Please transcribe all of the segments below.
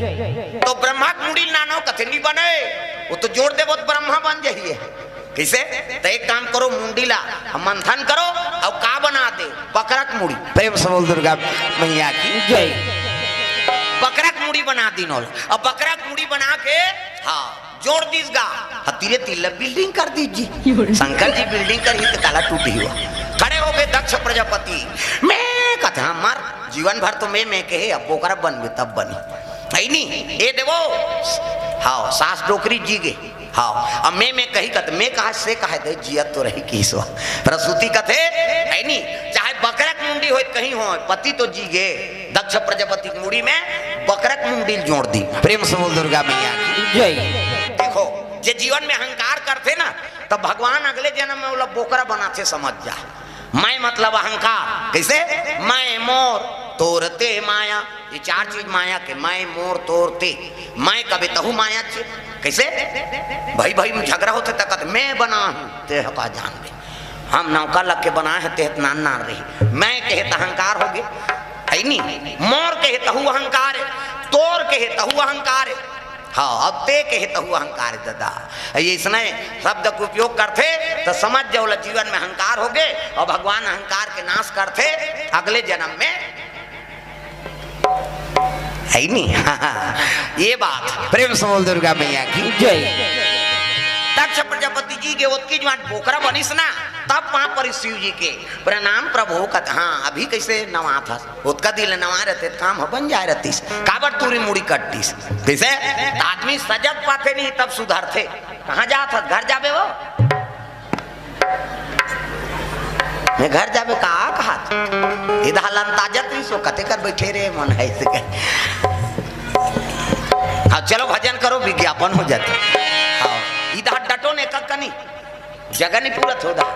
तो ब्रह्मा मुड़ी नानो कथे नहीं बने, वो तो जोड़ दे बहुत ब्रह्मा बन जाइए। कैसे? तो एक काम करो, मुंडी ला मंथन करो और का बना दे बकरक मुड़ी। प्रेम से बोल दुर्गा मैया की जय। बकरक मुड़ी बना दी नौल, अब बकरक मुड़ी बना के हाँ जोड़ दीसगा, तीरे तिल्ला बिल्डिंग कर दीजिए। शंकर जी बिल्डिंग कर ही तो ताला टूटी हुआ। खड़े हो गए दक्ष प्रजापति, मैं कथा मर जीवन भर तो मैं कहे, अब बोकरा बन गए तब बनी नहीं ये देवो हाँ सास डोकरी जी गे हाँ अब मैं कही कत मैं कहा से कहा दे जियत तो रही की सो प्रसूति कथे है नहीं, चाहे बकरक मुंडी हो कहीं हो पति तो जी गे। दक्ष प्रजापति की मुड़ी में बकरक मुंडी जोड़ दी। प्रेम से बोल दुर्गा मैया की जय। देखो जे जीवन में अहंकार करते ना तब भगवान अगले जन्म में वो बोकरा बनाते समझ जा। मैं मतलब अहंकार, कैसे? मैं मोर तोरते माया, ये चार चीज माया के, मैं मोर तोरते, मैं कभी तहु माया चे। कैसे? भाई भाई में झगड़ा होते तक मैं बना हूं ते का जान दे, हम नौका लग के बनाए हैं तेहत नान नान रही। मैं कहे अहंकार हो गए है नहीं, मोर कहे तहु अहंकार है, तोर कहे तहु अहंकार है हाँ अब ते कहे तहु अहंकार है। दादा ये इसने शब्द का उपयोग करते तो समझ जाओ जीवन में अहंकार हो गए और भगवान अहंकार के नाश करते अगले जन्म में है नहीं। ये बात प्रेम से बोल दुर्गा मैया की जय। दक्ष प्रजापति जी के उसकी जो बोकरा बनिस ना तब वहां पर शिव जी के प्रणाम प्रभु का हाँ अभी कैसे नवा था उसका दिल नवा रहते काम हो बन जाए रहतीस काबर तूरी मुड़ी कट्टीस। कैसे? आदमी सजग पाते नहीं तब सुधरते। कहाँ जाता घर जाबे वो मैं घर जाबे कहा इधर लंताजत नहीं सो कते कर बैठे रे मन है इसे हाँ चलो भजन करो विज्ञापन हो जाते हाँ इधर डटो ने कनी जगह नहीं पूरत होगा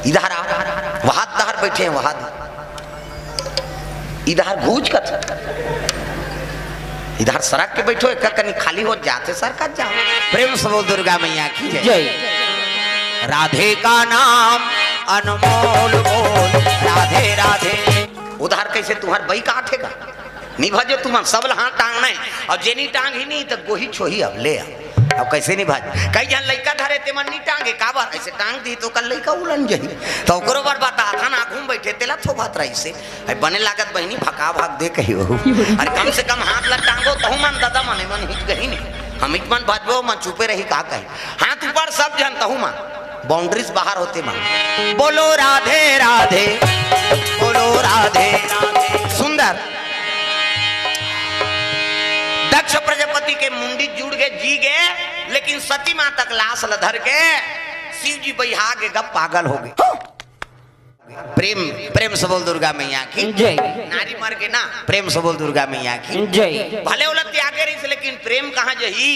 इधर आ वहां दहर बैठे हैं वहां इधर भूज का इधर सड़क के बैठो एक कनी खाली हो जाते सरकार जाओ। प्रेम से बोल दुर्गा मैया की जय। राधे का नाम अनमोल बोल राधे राधे। उधर कैसे तुम्हार बई काटेगा नहीं भजो तुम सब हाथ टांगना है और जेनी टांग ही नहीं तो गोही छोही अब ले अब कैसे नहीं भाज कई जन लड़का धरे ते मन नहीं टांगे काबर ऐसे टांग दी तो कल लड़का उलन जही तो ओकरो बार बता था ना घूम बैठे तेला थो बात रही से बने लागत बहनी भका भाग दे कही हो अरे कम से कम हाथ लग टांगो तो मन दादा मने मन हिच गही नहीं हम हिच मन भाजबो मन चुपे रही का कही हाथ ऊपर सब जन तहु मन बाउंड्रीज बाहर होते मन बोलो राधे राधे बोलो राधे राधे। सुंदर दक्ष प्रजापति के मुंडी जुड़ गए जी गए लेकिन सती मां तक लाश लधर के शिव जी बहा के गप पागल हो गए। प्रेम प्रेम से बोल दुर्गा मैया की जय। नारी मर के ना प्रेम से बोल दुर्गा मैया की जय। भले उलट त्यागे रही लेकिन प्रेम कहाँ जही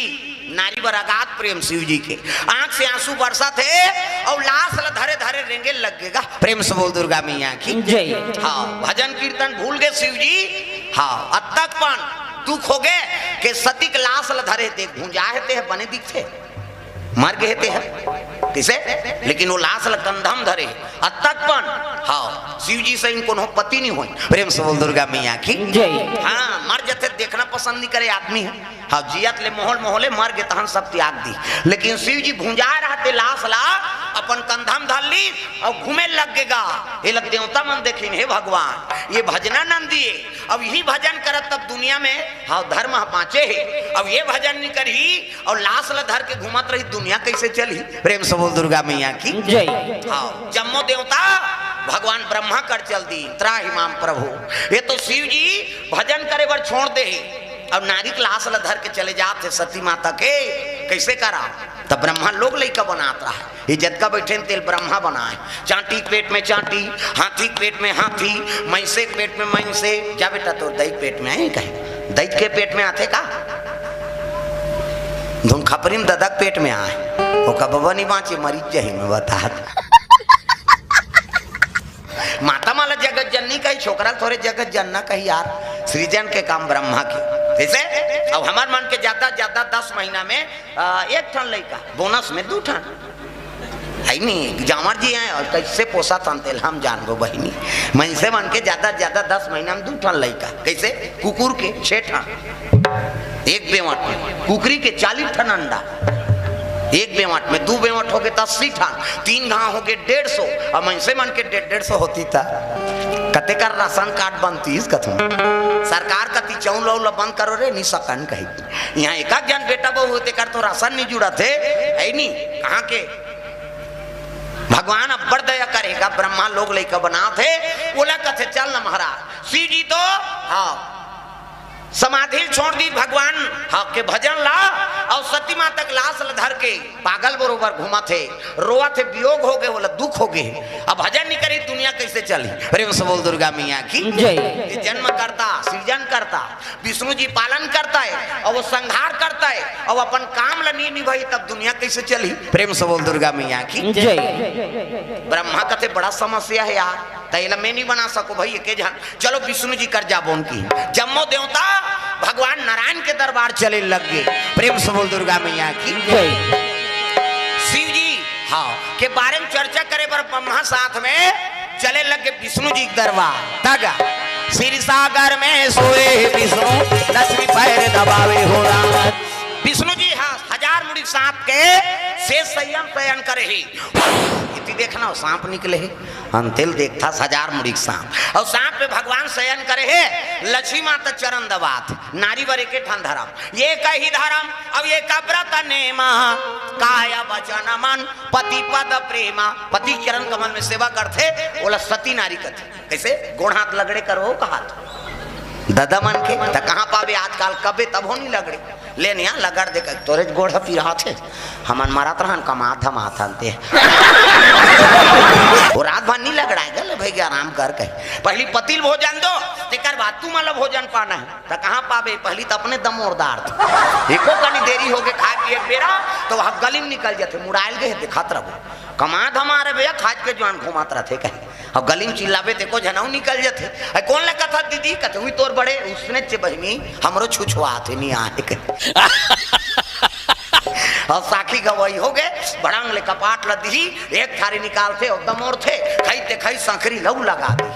नारी बरागात प्रेम शिव जी के आंख से आंसू बरसा थे और लाश धरे धरे रेंगे लगेगा। प्रेम से बोल दुर्गा मैया की जय। हाँ भजन कीर्तन भूल गए शिव जी हाँ अब तक पण दुख हो गए कि सती के लाश धरे थे भूंजाते हैं बने दिखते मर गए थे किसे लेकिन वो लाश कंधम धरे अतकपन हाँ शिव जी से इनको पति नहीं हुई। प्रेम से बोल दुर्गा मैया की जय। हाँ मर जाते देखना पसंद नहीं करे आदमी है हाँ जियत ले मोहल मोहले मर गए तहन सब त्याग दी लेकिन शिव जी भूंजा रहते लाश ला अपन कंधम धर ली और घूमे लगेगा ये लग देवता मन देखिन हे भगवान ये भजना नंद दिए अब यही भजन करत तब दुनिया में हाँ धर्म पाचे है अब ये भजन नहीं करी और लाश ला धर के घूमत रही दुनिया कैसे चली। प्रेम से बोल दुर्गा मैया की जय। हाँ जम्मो देवता भगवान ब्रह्मा कर चल दी त्राहिमाम प्रभु ये तो शिव जी भजन करे बर छोड़ दे अब नारी के लाश धर के चले जाते सती माता के कैसे करा तब ब्रह्मा लोग लड़का बनाता है ये जतका बैठे तेल ब्रह्मा बनाए चांटी पेट में चांटी हाथी पेट में हाथी मैसे पेट में मैसे जा बेटा तो दही पेट में आए कहे दही के पेट में आते का धुन खपरीम ददक पेट में आए वो कबा नहीं बाँचे मरीज जही में बता माता माला जगत जननी कही छोकरा थोड़े जगत जनना कही यार सृजन के काम ब्रह्मा के जैसे अब हमार मन के ज्यादा ज्यादा 10 महीना में एक ठन लड़का बोनस में 2 ठन है नहीं जामर जी हैं और कैसे पोसा तंतेल हम जान गो बहनी मन से मन के ज्यादा ज्यादा 10 महीना में 2 ठन लड़का कैसे कुकुर के 6 ठन एक बेवट में कुकरी के 40 ठन अंडा, एक बेवट में 2 बेवट हो गए 80 ठन, 3 गांव हो गए 150 और मनसे मन के 150 होती था। कते कर राशन कार्ड बनती इस कथम सरकार कति चौल लौल बंद करो रे नहीं सकन कही यहाँ एक जन बेटा बहु होते कर तो राशन नहीं जुड़ा थे है नहीं कहाँ के भगवान अब्बर दया करेगा ब्रह्मा लोग लेकर बना थे बोला कथे चल न महाराज शिव जी तो हाँ समाधि छोड़ दी भगवान हाँ के भजन ला और सती माँ तक लाश धर के पागल बरोबर घुमा थे रोआ थे वियोग हो गए बोला दुख हो गए अब भजन नहीं करी दुनिया कैसे चली। प्रेम से बोल दुर्गा मैया की जय। जन्म करता सृजन करता विष्णु जी पालन करता है और वो संहार करता है और अपन काम ला नहीं निभाई तब दुनिया कैसे चली। प्रेम से बोल दुर्गा मैया की जय। ब्रह्मा कहते बड़ा समस्या है यार तैला मैं नहीं बना सको भाई के जान चलो विष्णु जी कर जाबो उनकी जम्मो देवता भगवान नारायण के दरबार चले लग गए। प्रेम से बोल दुर्गा मैया की जय। शिव जी हाँ के बारे में चर्चा करे पर ब्रह्मा साथ में चले लग गए विष्णु जी के दरबार तगा क्षीर सागर में सोए विष्णु लक्ष्मी पैर दबावे हो रहा विष्णु जी हाँ 1000 मुड़ी सांप के शेष संयम शयन करे ही इतनी देखना सांप निकले है अंतिल देखता 1000 मुड़ी सांप और सांप पे भगवान शयन करे है लक्ष्मी माता चरण दबात नारी वर के ठन धर्म ये कही धर्म अब ये कब्रत नेमा काया वचन मन पति पद प्रेमा पति चरण कमल में सेवा करते बोला सती नारी कथे कैसे गोड़ हाथ लगड़े करो कहा दादा मन के तो कहाँ पावे आजकल कबे तब हो नहीं लगड़े लेने यहाँ लगड़ दे तोरे गोड़ पी रहा थे हमन मारत रहन कमात हम आते वो रात भर नहीं लगड़ाए गल भैया आराम कर के पहली पतिल भोजन दो तेकर बाद तू मतलब भोजन पाना है तो कहाँ पावे पहली तो अपने दमोरदार एको कनी देरी हो गए खा के बेरा तो वहाँ गली में निकल जाते मुड़ाइल गए दिखात रहो कमात हमारे भैया खाज के जवान घुमात रहते कहीं अब गली में चिल्लावे देखो जनाऊ निकल जाते कौन लगा था दीदी कहते हुई तोर बड़े उसने चे बहनी हमरो छुछुआ थे नहीं आए और साखी गवाई हो गए बड़ंग ले कपाट लदी एक थारी निकालते और दमोर थे खाईते खाई संखरी लहू लगा दी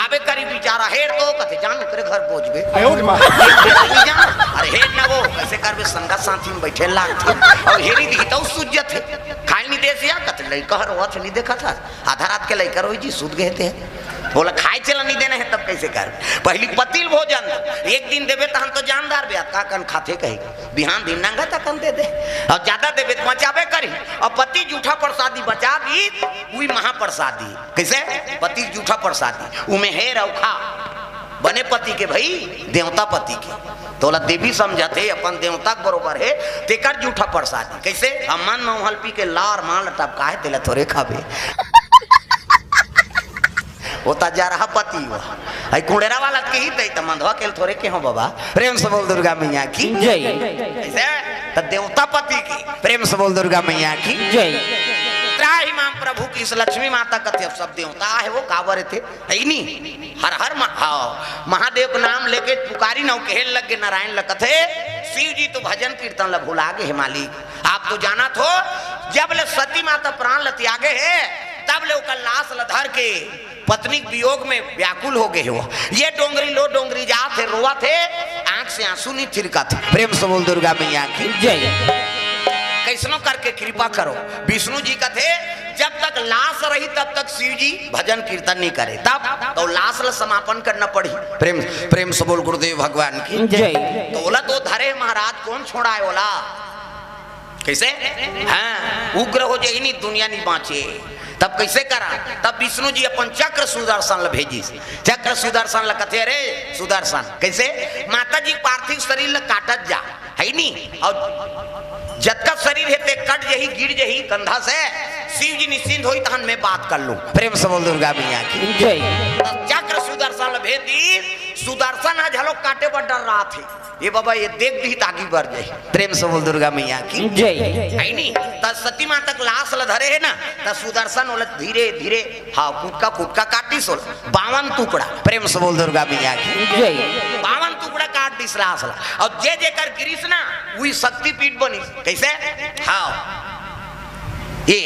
आबे करी बेचारा हेर तो कहते जान करे घर पहुंच गए अरे हेर ना वो कैसे करबे संगा साथी में बैठे लागते और हेरी दी तो सुजत है खाई नहीं देसिया कहते लइका रोआ थे नहीं देखा था आधा रात के लइका रोई जी सुध गए थे बोला खाए चला नहीं देना है तब कैसे कर पहली पतिल भोजन एक दिन देवे तो हम तो जानदार ब्याह का कन खाते कही बिहान दिन नंगा तकन दे दे और ज्यादा देवे तो बचावे करी और पति जूठा प्रसादी बचा दी वही महाप्रसादी कैसे पति जूठा प्रसादी उमे है रखा बने पति के भाई देवता पति के तोला देवी समझते अपन देवता बरोबर है तेकर जूठा प्रसादी कैसे अमन मोहल पी के लार माल टपका है तेला थोड़े खाबे होता जा रहा पति वो आई कुड़ेरा वाला के ही दे त मंधवा के थोड़े के हो बाबा। प्रेम से बोल दुर्गा मैया की जय। ऐसे त देवता पति की प्रेम से बोल दुर्गा मैया की जय। त्राही मां प्रभु की इस लक्ष्मी माता कथे सब देवता है वो कावर थे नहीं हर हर महादेव का नाम लेके पुकारी नौ कहल लग गए नारायण लकथे शिव जी तो भजन कीर्तन ल भुला गए मालिक आप तो जाना थो जब ले सती माता प्राण ल त्यागे है तब ले ओकर लाश ल धर के पत्नी वियोग में व्याकुल हो गए हो ये डोंगरी लो डोंगरी जा थे रोआ थे आंख से आंसू नहीं थिरका थे। प्रेम से बोल दुर्गा मैया की जय। कैसनो करके कृपा करो विष्णु जी का थे जब तक लाश रही तब तक शिव जी भजन कीर्तन नहीं करे तब तो लाश ला समापन करना पड़ी। प्रेम प्रेम से बोल गुरुदेव भगवान की जय। तो बोला तो धरे महाराज कौन छोड़ा है बोला कैसे हाँ उग्र हो जाए नहीं दुनिया नहीं बाँचे तब कैसे करा तब विष्णु जी अपन चक्र सुदर्शन ल भेजी चक्र सुदर्शन ल कथे रे सुदर्शन कैसे माता जी पार्थिव शरीर ल काटत जा है नी और जतका शरीर है ते कट जही गिर जही कंधा से शिव जी निश्चिंत होई तहन मैं बात कर लूं। प्रेम से बोल दुर्गा मैया की जय। चक्र सुदर्शन ल भेज दी सुदर्शन आज हलो काटे पर डर रहा थे ये बाबा ये देख दी ताकि बढ़ जाए। प्रेम से बोल दुर्गा मैया की जय। है नी त सती मां तक लाश ल धरे है ना त सुदर्शन ओला धीरे धीरे हाँ कुटका काटी सोल 52 टुकड़ा। प्रेम से बोल दुर्गा मैया की जय। 52 टुकड़ा काट दी लाश ला और जे जेकर गिरीश ना वही शक्तिपीठ बनी कैसे हाँ ये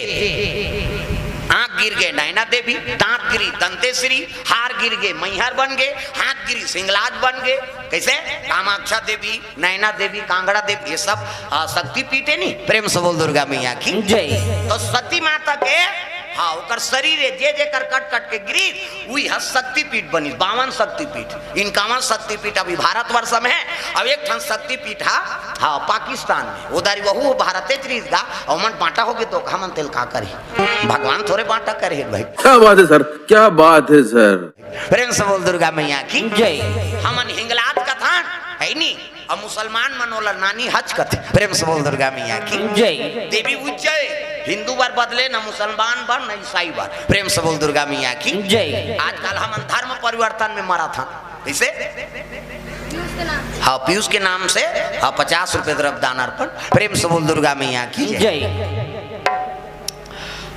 आँख गिर गए नैना देवी, दांत गिरी दंतेश्वरी, हार गिर गए मैहर बन गए, हाथ गिरी सिंगलाज बन गए। कैसे? कामाक्षा देवी, नैना देवी, कांगड़ा देवी, ये सब शक्ति पीठ है नहीं। प्रेम से बोल दुर्गा मैया की जय। तो सती माता के हाँ ओकर शरीर जे जे कर कट कट के गिरी वही शक्ति पीठ बनी 52 शक्ति पीठ। इनकावन शक्ति पीठ अभी भारतवर्ष में है। अब एक ठन शक्ति पीठ हाँ पाकिस्तान में उधारी वहू भारत चीज का और मन बांटा होगी तो हमन तेल का करे भगवान थोड़े बांटा करे भाई। क्या बात है सर, क्या बात है सर। प्रेम से बोल दुर्गा मैया की जय। हमन हिंगलाज कथा है नी और मुसलमान मनोला नानी हज कथे। प्रेम से बोल दुर्गा मैया की जय। देवी उज्जय हिंदू बार बदले न मुसलमान बार न ईसाई बार। प्रेम से बोल दुर्गा मैया की जय। आजकल हम धर्म परिवर्तन में मरा था इसे हाँ पीयूष के नाम से हाँ 50 रुपए द्रव्य दान अर्पण। प्रेम से बोल दुर्गा मैया की जय।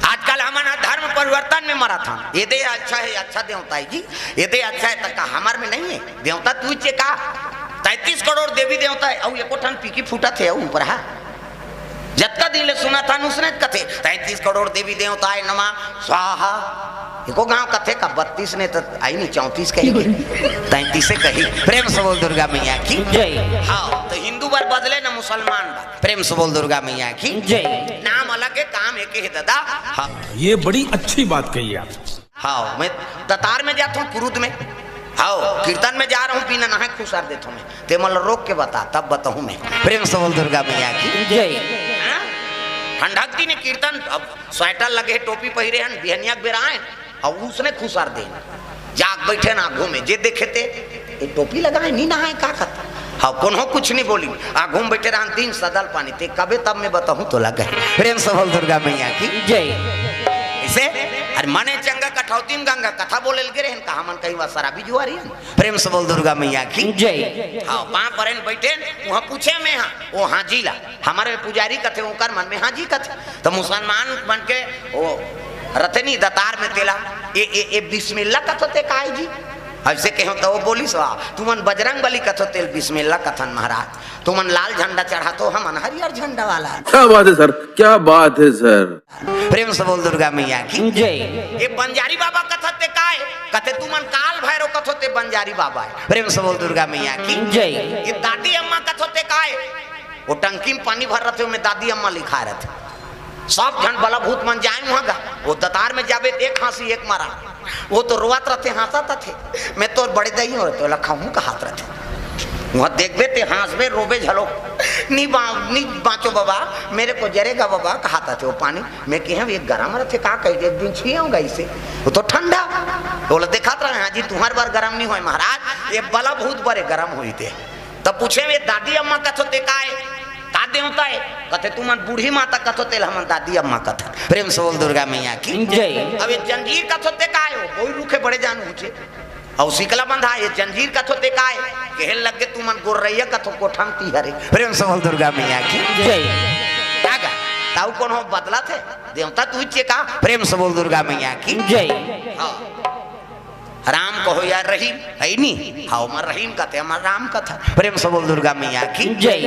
आजकल हमारा धर्म परिवर्तन में मरा था। ये दे अच्छा है, अच्छा देवता है जी, ये दे अच्छा है तक हमारे में नहीं है देवता। तू का 33 करोड़ देवी देवता है और एको ठन पीकी फूटा थे ऊपर है जत्ता दिन ले सुना था उसने कथे 33 करोड़ देवी देवता है नमा स्वाहा। एको गांव कथे का 32 ने तो आई नहीं 34 कहेगी 33 से कही। प्रेम से बोल दुर्गा मैया की जय। हाँ तो हिंदू बार बदले ना मुसलमान बार। प्रेम से बोल दुर्गा मैया की जय। नाम अलग है काम एक ही दादा। हाँ ये बड़ी अच्छी बात कही आप। हाँ मैं दतार में जाता हूँ कुरुद में हाँ कीर्तन में जा रहा हूँ पीना नहा खुशार देता हूँ मैं ते मतलब रोक के बता तब बताऊँ मैं। प्रेम से बोल दुर्गा मैया की जय। ठंडकती ने कीर्तन अब स्वेटर लगे टोपी पहरे हैं बिहनिया बेरा आए और उसने खुशार दे जाग बैठे ना आगू में जे देखे थे ये टोपी लगाए नहीं नहाए का खत हाँ कौन हो कुछ नहीं बोली आगू में बैठे रहा 3 सदल पानी ते कबे तब मैं बताऊँ तो लगे। प्रेम से बोल दुर्गा मैया की जय। इसे अरे मने चंगा कठौती में गंगा कथा बोले लगे रहन कहा मन कहीं शराबी जुआरी है। प्रेम से बोल दुर्गा मैया की जय। हाँ पां पर बैठे वहाँ पूछे में हाँ वो हाँ जीला हमारे पुजारी कथे ओकर मन में हाँ जी कथे तो मुसलमान बन के वो रतनी दतार में तेला ए बिस्मिल्लाह कथोते काहे जी ऐसे कहो तो वो बोली सवा तुमन बजरंग बली कथो तेल बिस्मिल्लाह कथन महाराज तुमन लाल झंडा चढ़ा तो हम हरियर झंडा वाला। क्या बात है सर, क्या बात है सर। प्रेम से बोल दुर्गा मैया की जय। ये बंजारी बाबा कथते काय कथे तुमन काल भैरव कथोते बंजारी बाबा है। प्रेम से बोल दुर्गा मैया की जय। ये दादी अम्मा कथोते काय वो टंकी में पानी भर रहे थे दादी अम्मा लिखा रहे थे सब जन बला भूत मन जाए वहां वो दतार में जावे एक हांसी एक मारा वो तो रोआत रहते हंसाता थे मैं तो बड़े दही हो तो लखाऊं का हाथ रहते वहां देखबे ते हंसबे रोबे झलो नी बाँचो बाबा मेरे को जरेगा बाबा कहाता थे वो पानी मैं कह ये गर्म रहते का कह एक दिन छियाऊंगा इसे वो तो ठंडा बोला देखा रहा हाँ जी तुम्हारे बार गर्म नहीं हो महाराज ये बला भूत बड़े गर्म हुई थे तब पूछे वे दादी अम्मा कथो ते का देवता है कथे तुमन बूढ़ी माता कथो तेल हम दादी अम्मा कथा। प्रेम से बोल दुर्गा मैया की जय। अब ये जंजीर कथो ते का है कोई रुखे बड़े जान ऊंचे और सिकला बंधा ये जंजीर कथो ते का है कहल लग के तुमन गोरैया कथो कोठम ती हरे। प्रेम से बोल दुर्गा मैया की जय। क्या गा ताऊ कौन हो बदला थे देवता तू चे का। प्रेम से बोल दुर्गा मैया की जय। हाँ राम कहो यार रहीम है नी हाँ हमार रहीम कथे हमार राम कथा। प्रेम से बोल दुर्गा मैया की जय।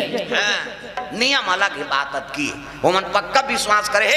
नियम अलग है बात की वो मन पक्का विश्वास करे।